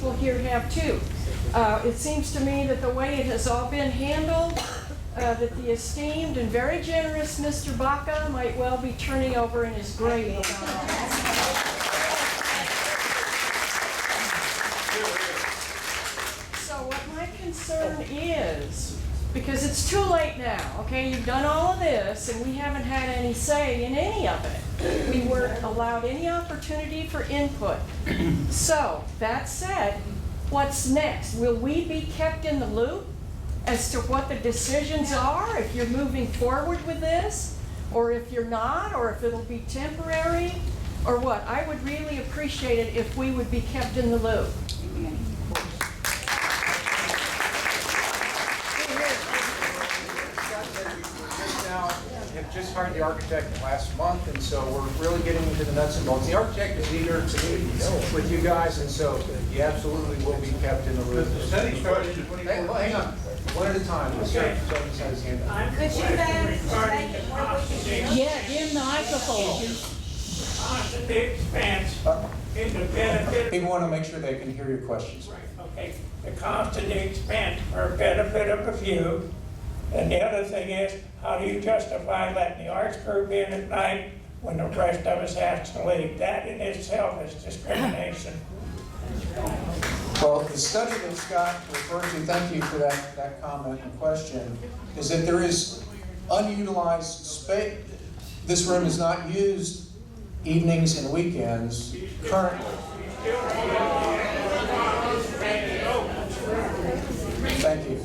people here have too. It seems to me that the way it has all been handled, that the esteemed and very generous Mr. Baca might well be turning over in his grave. So what my concern is, because it's too late now, okay? You've done all of this, and we haven't had any say in any of it. We weren't allowed any opportunity for input. So, that said, what's next? Will we be kept in the loop as to what the decisions are, if you're moving forward with this, or if you're not, or if it'll be temporary, or what? I would really appreciate it if we would be kept in the loop. Have just hired the architect last month, and so we're really getting into the nuts and bolts. The architect is eager to meet with you guys, and so you absolutely will be kept in the loop. Hey, Well, hang on, one at a time. Mr. Jones has his hand up. Could you guys Yeah, give him the microphone. constant expense in the benefit. People want to make sure they can hear your questions. Okay, the constant expense for benefit of a few. And the other thing is, how do you justify letting the arts group in at night when the rest of us have to leave? That in itself is discrimination. Well, the study that Scott referred to, thank you for that comment and question, is that there is unutilized space. This room is not used evenings and weekends currently. Thank you.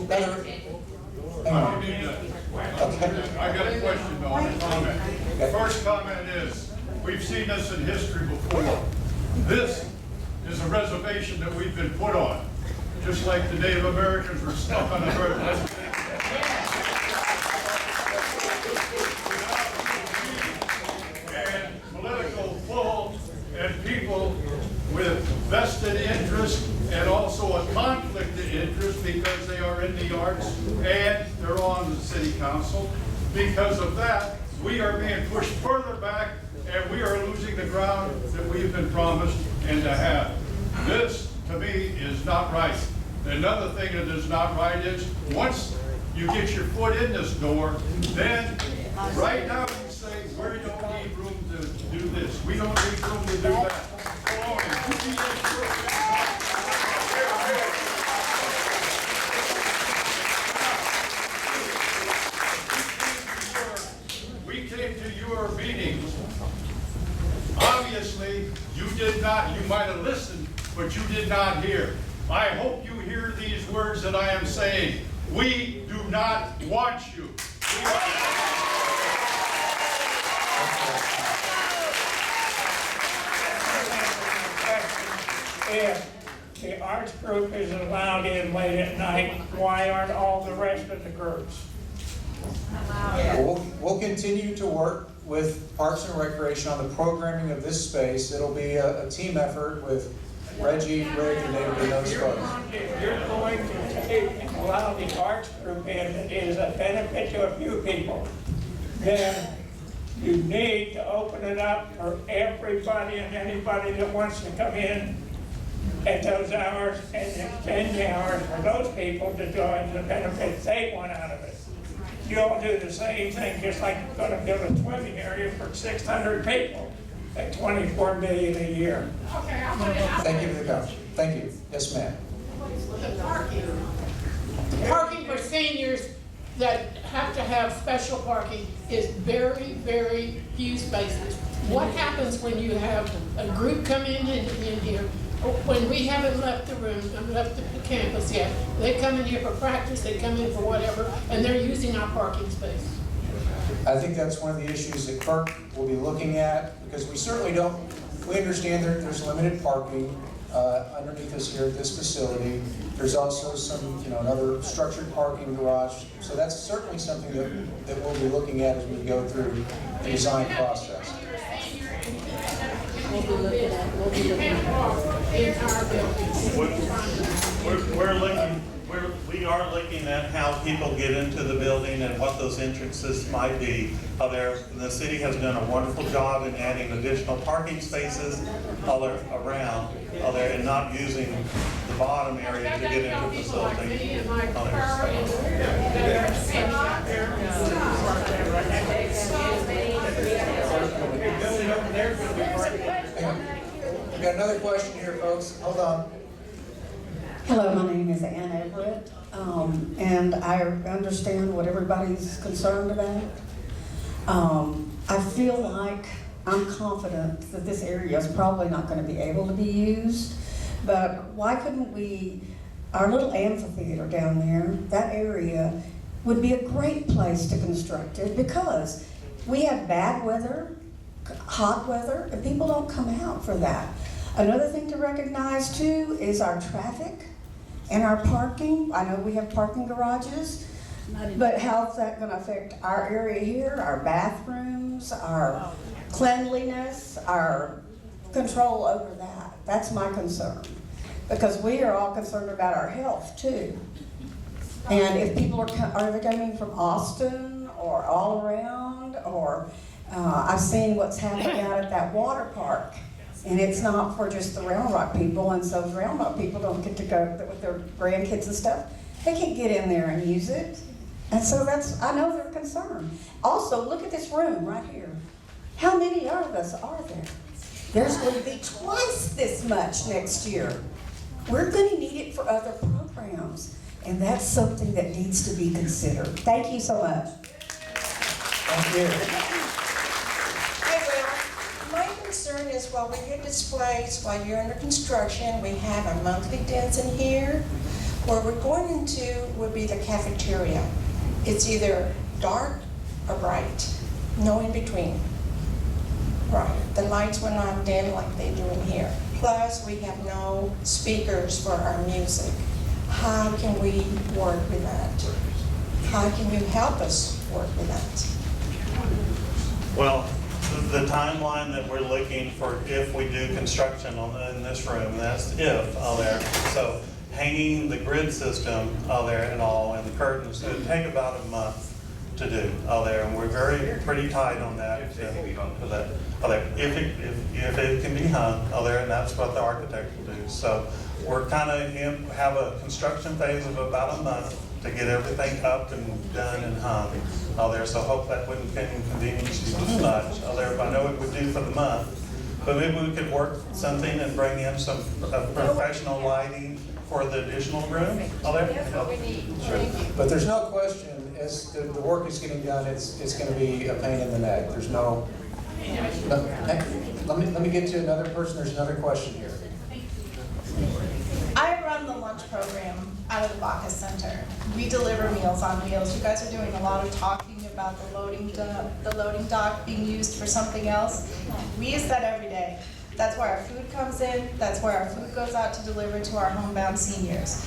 Another, hang on. Okay. I got a question though, on a comment. The first comment is, we've seen this in history before. This is a reservation that we've been put on, just like the Native Americans were stuck on a reservation. And political pull and people with vested interest and also a conflict of interest because they are in the arts and they're on the city council. Because of that, we are being pushed further back and we are losing the ground that we've been promised and to have. This, to me, is not right. Another thing that is not right is, once you get your foot in this door, then right now you say, we don't need room to do this. We don't need room to do that. We came to your meetings. Obviously, you did not, you might have listened, but you did not hear. I hope you hear these words that I am saying. We do not want you. If the arts group is allowed in late at night, why aren't all the rest of the groups? We'll continue to work with Parks and Recreation on the programming of this space. It'll be a team effort with Reggie, Rick, and David, and those folks. If you're going to take and allow the arts group in, that is a benefit to a few people, then you need to open it up for everybody and anybody that wants to come in at those hours and extend the hours for those people to join the benefits they want out of it. You'll do the same thing, just like you're going to build a swimming area for 600 people at $24 million a year. Thank you for the comment. Thank you. Yes, ma'am. Parking for seniors that have to have special parking is very, very few spaces. What happens when you have a group come in here, when we haven't left the room, left the campus yet, they come in here for practice, they come in for whatever, and they're using our parking space? I think that's one of the issues that Kirk will be looking at, because we certainly don't, we understand there's limited parking underneath us here at this facility. There's also some, another structured parking garage. So that's certainly something that we'll be looking at as we go through the design process. We're we are looking at how people get into the building and what those entrances might be. The city has done a wonderful job in adding additional parking spaces around there and not using the bottom area to get into the facility. We got another question here, folks. Hold on. Hello, my name is Ann Everett, and I understand what everybody's concerned about. I feel like I'm confident that this area is probably not going to be able to be used, but why couldn't we, our little amphitheater down there, that area would be a great place to construct it because we have bad weather, hot weather, and people don't come out for that. Another thing to recognize too is our traffic and our parking. I know we have parking garages, but how's that going to affect our area here, our bathrooms, our cleanliness, our control over that? That's my concern, because we are all concerned about our health too. And if people are they coming from Austin or all around, or I've seen what's happening out at that water park. And it's not for just the Round Rock people, and so the Round Rock people don't get to go with their grandkids and stuff. They can't get in there and use it. And so I know they're concerned. Also, look at this room right here. How many of us are there? There's going to be twice this much next year. We're going to need it for other programs, and that's something that needs to be considered. Thank you so much. Thank you. My concern is while we get displays, while you're under construction, we have our monthly dance in here. Where we're going into would be the cafeteria. It's either dark or bright, no in between. Right, the lights will not dim like they do in here. Plus, we have no speakers for our music. How can we work with that? How can you help us work with that? Well, the timeline that we're looking for if we do construction in this room, that's if there. So hanging the grid system there and all, and the curtains, it would take about a month to do there, and we're pretty tight on that. If it can be hung there, and that's what the architect will do. So we're kind of have a construction phase of about a month to get everything up and done and hung there. So I hope that wouldn't inconvenience you too much there. But I know it would do for the month. But maybe we could work something and bring in some professional lighting for the additional room there. That's what we need. Thank you. But there's no question, as the work is getting done, it's going to be a pain in the neck. There's no. Let me get to another person. There's another question here. I run the lunch program out of the Baca Center. We deliver Meals on Wheels. You guys are doing a lot of talking about the loading dock being used for something else. We use that every day. That's where our food comes in. That's where our food goes out to deliver to our homebound seniors.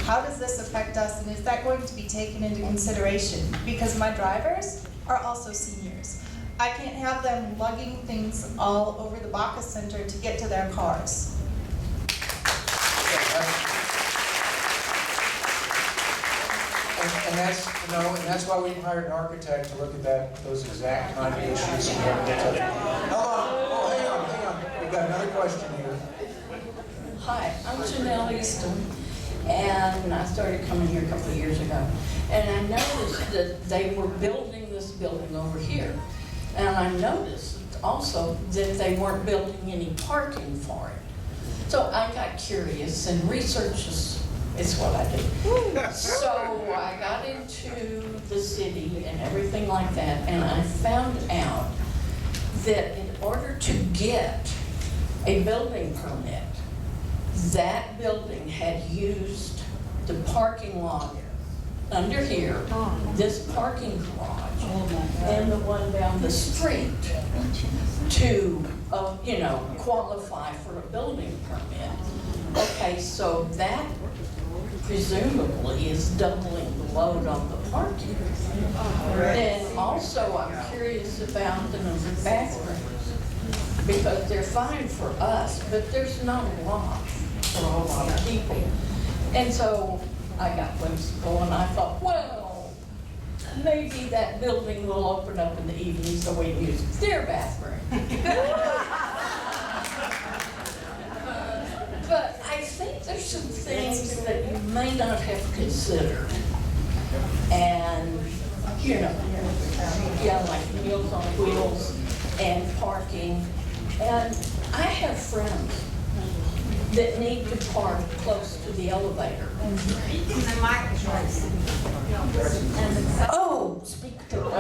How does this affect us, and is that going to be taken into consideration? Because my drivers are also seniors. I can't have them lugging things all over the Baca Center to get to their cars. And that's why we hired an architect to look at those exact kind of issues. Hold on. Oh, hang on. We got another question here. Hi, I'm Janelle Easton, and I started coming here a couple of years ago. And I noticed that they were building this building over here. And I noticed also that they weren't building any parking for it. So I got curious, and research is what I do. So I got into the city and everything like that, and I found out that in order to get a building permit, that building had used the parking lot under here, this parking garage, and the one down the street to, qualify for a building permit. Okay, so that presumably is doubling the load on the parking. And also, I'm curious about the number of bathrooms, because they're fine for us, but there's not a lot for a lot of people. And so I got whimsical and I thought, well, maybe that building will open up in the evening so we can use their bathroom. But I think there's some things that you may not have considered. And, you know, yeah, like Meals on Wheels and parking. And I have friends that need to park close to the elevator. Oh, speak to it.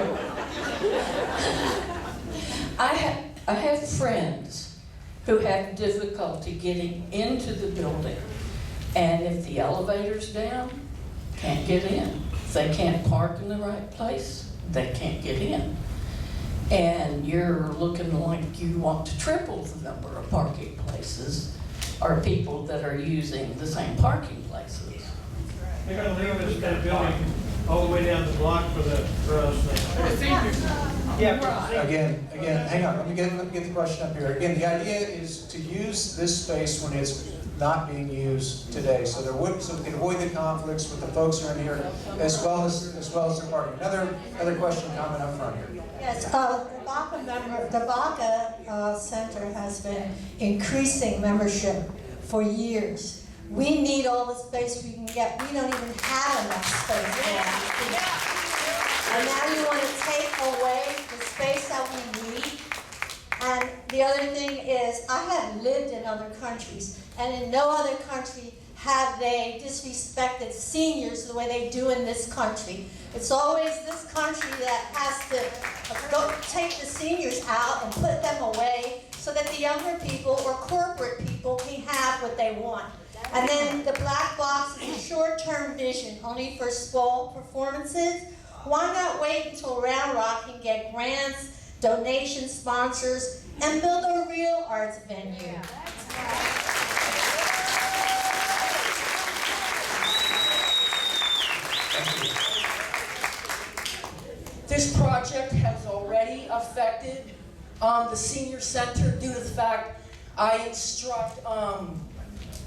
I have friends who have difficulty getting into the building. And if the elevator's down, can't get in. If they can't park in the right place, they can't get in. And you're looking like you want to triple the number of parking places or people that are using the same parking places. They're gonna leave that building all the way down the block for us. Yeah. Again, hang on, let me get the question up here. Again, the idea is to use this space when it's not being used today, so we can avoid the conflicts with the folks who are in here, as well as the parking. Another question, comment up front here. Yes, the Baca Center has been increasing membership for years. We need all the space we can get. We don't even have enough space now. And now you want to take away the space that we need. And the other thing is, I have lived in other countries, and in no other country have they disrespected seniors the way they do in this country. It's always this country that has to go take the seniors out and put them away so that the younger people or corporate people can have what they want. And then the black box is a short-term vision, only for small performances. Why not wait until Round Rock can get grants, donations, sponsors, and build a real arts venue? This project has already affected the senior center due to the fact I instruct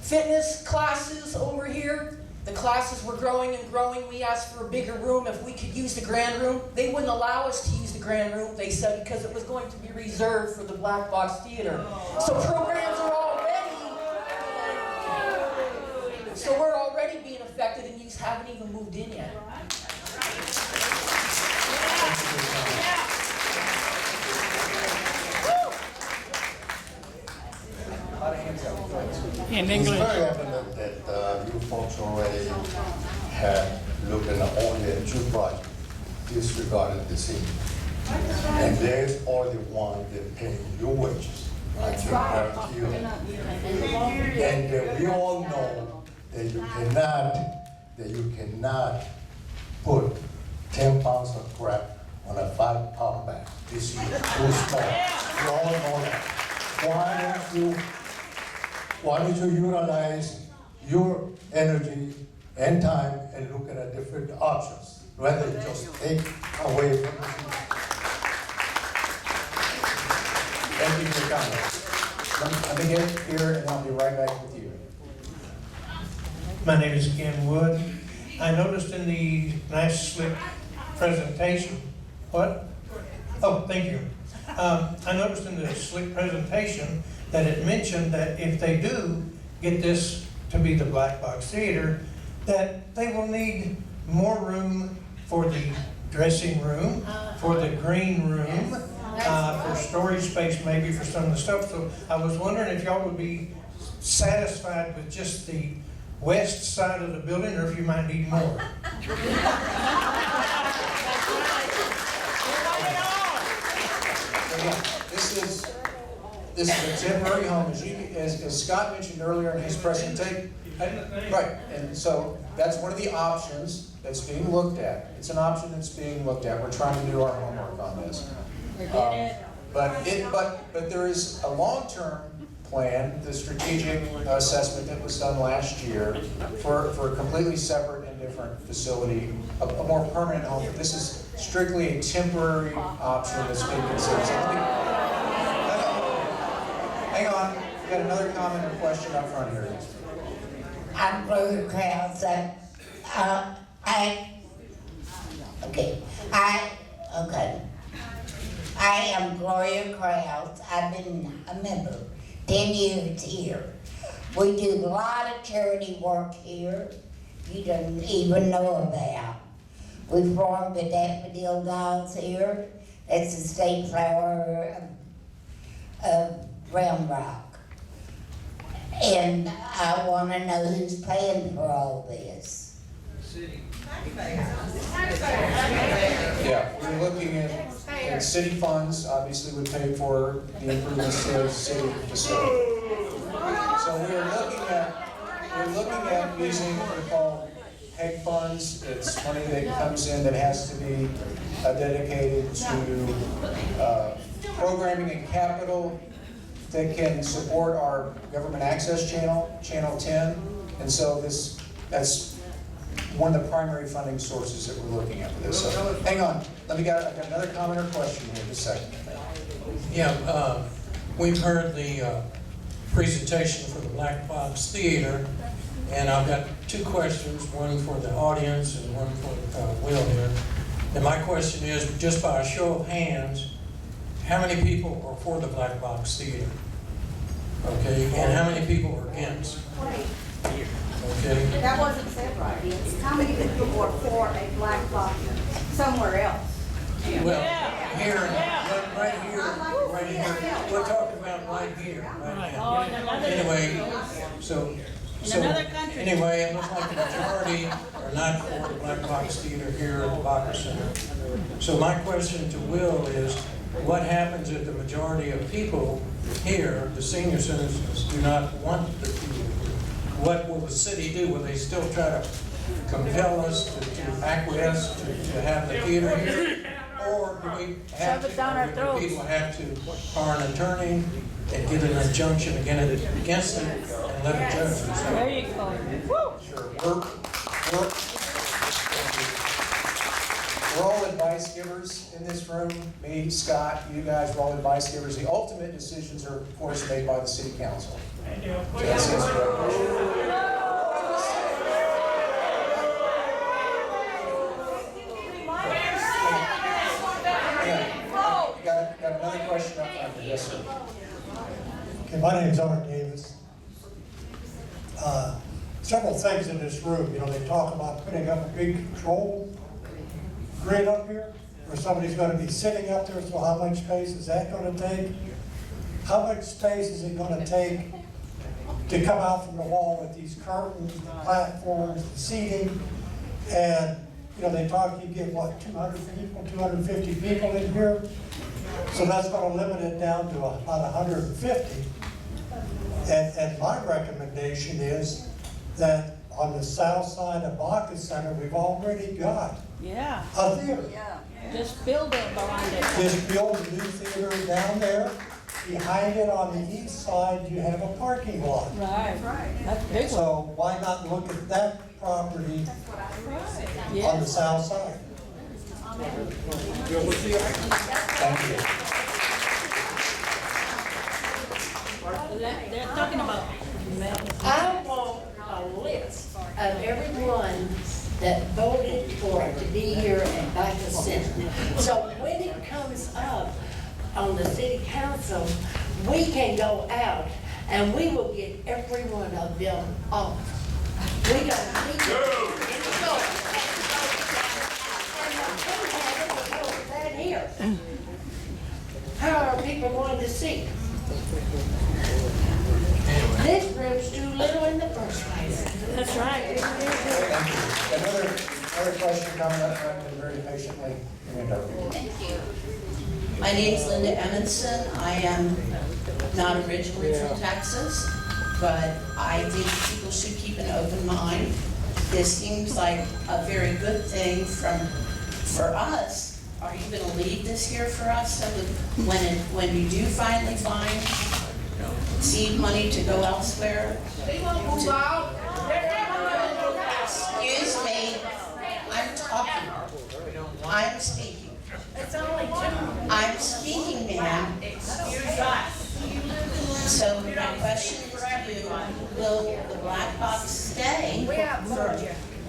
fitness classes over here. The classes were growing and growing. We asked for a bigger room if we could use the grand room. They wouldn't allow us to use the grand room, they said, because it was going to be reserved for the Black Box Theater. So programs are so we're already being affected and you haven't even moved in yet. In It's English. very evident that you folks already have looked at only two projects disregarded the seniors. And there's only one that paying your wages. I can guarantee you that. And we all know that you cannot put 10 pounds of crap on a 5-pound bag. This is too small. We all know that. Why don't you utilize your energy and time and look at different options rather than just take away from the people? Thank you for your comments. Let me get here and I'll be right back with you. My name is Ken Wood. I noticed in the nice slick presentation, what? Oh, thank you. I noticed in the slick presentation that it mentioned that if they do get this to be the Black Box Theater, that they will need more room for the dressing room, for the green room, for storage space maybe for some of the stuff. So I was wondering if y'all would be satisfied with just the west side of the building, or if you might need more. Again, this is a temporary home, as Scott mentioned earlier in his presentation. Right, and so that's one of the options that's being looked at. It's an option that's being looked at. We're trying to do our homework on this. But there is a long-term plan, the strategic assessment that was done last year for a completely separate and different facility, a more permanent home. This is strictly a temporary option that's being considered. So hang on, we got another comment or question up front here. I'm Brother Krause. Okay. I am Gloria Krause. I've been a member 10 years here. We do a lot of charity work here you don't even know about. We formed the daffodil dolls here. It's the state flower of Round Rock. And I want to know who's paying for all this. Yeah, we're looking at city funds, obviously would pay for the improvements to the city facility. So we're looking at using what we call PEG funds. It's money that comes in that has to be dedicated to programming and capital that can support our government access channel, Channel 10. And so that's one of the primary funding sources that we're looking at for this. So hang on, I've got another comment or question here, just a second. Yeah, we've heard the presentation for the Black Box Theater, and I've got two questions, one for the audience and one for Will here. And my question is, just by a show of hands, how many people are for the Black Box Theater? Okay, and how many people are against? Okay. That wasn't said right. It's how many people are for a black box somewhere else? Well, here, right here, we're talking about right here, right now. Anyway, so anyway, it looks like the majority are not for the Black Box Theater here at the Baca Center. So my question to Will is, what happens if the majority of people here, the senior citizens, do not want the theater? What will the city do? Will they still try to compel us to acquiesce to have the theater here? Or do we have do people have to hire an attorney and get an injunction against it and let it judge? There you go. Sure. We're all advice givers in this room. Me, Scott, you guys, we're all advice givers. The ultimate decisions are, of course, made by the city council. So that's his recommendation. Got another question up front. Yes, sir. Okay, my name's Art Davis. Several things in this room, you know, they talk about putting up a big control grid up here, where somebody's going to be sitting up there, so how much space is that going to take? How much space is it going to take to come out from the wall with these curtains, the platforms, the seating? And, you know, they talk, you get, what, 200 people, 250 people in here? So that's going to limit it down to about 150. And my recommendation is that on the south side of Baca Center, we've already got a theater. Yeah. Just build it behind it. Just build a new theater down there. Behind it on the east side, you have a parking lot. Right. That's a big one. So why not look at that property on the south side? Thank you. They're talking about. I want a list of everyone that voted for it to be here at Baca Center. So when it comes up on the city council, we can go out and we will get every one of them off. We don't need that here. How are people going to see? This room's too little in the first place. That's right. Thank you. Another question coming up, I've been very patiently. Thank you. My name's Linda Emerson. I am not originally from Texas, but I think people should keep an open mind. This seems like a very good thing for us. Are you going to leave this here for us so that when you do finally find seed money to go elsewhere? Excuse me, I'm talking. I'm speaking. It's only two. I'm speaking, ma'am. Excuse us. So my question is to you, will the black box stay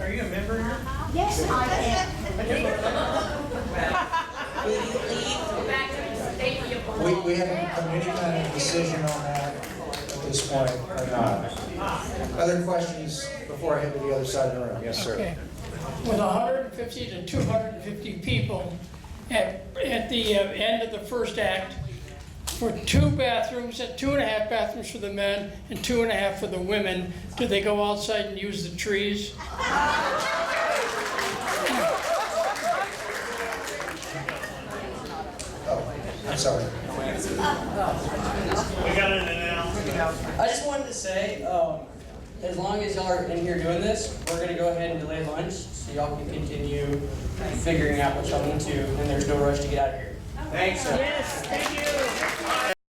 Are you a member here? Yes, I am. Will you leave? We haven't come to any kind of decision on that at this point, or not. Other questions before I head to the other side of the room? Yes, sir. Okay. With 150 to 250 people at the end of the first act, for 2 bathrooms, 2.5 bathrooms for the men and 2.5 for the women, do they go outside and use the trees? Oh, I'm sorry. We got it now. I just wanted to say, as long as y'all are in here doing this, we're gonna go ahead and delay lunch, so y'all can continue figuring out what y'all need to, and there's no rush to get out of here. Thanks. Yes, thank you.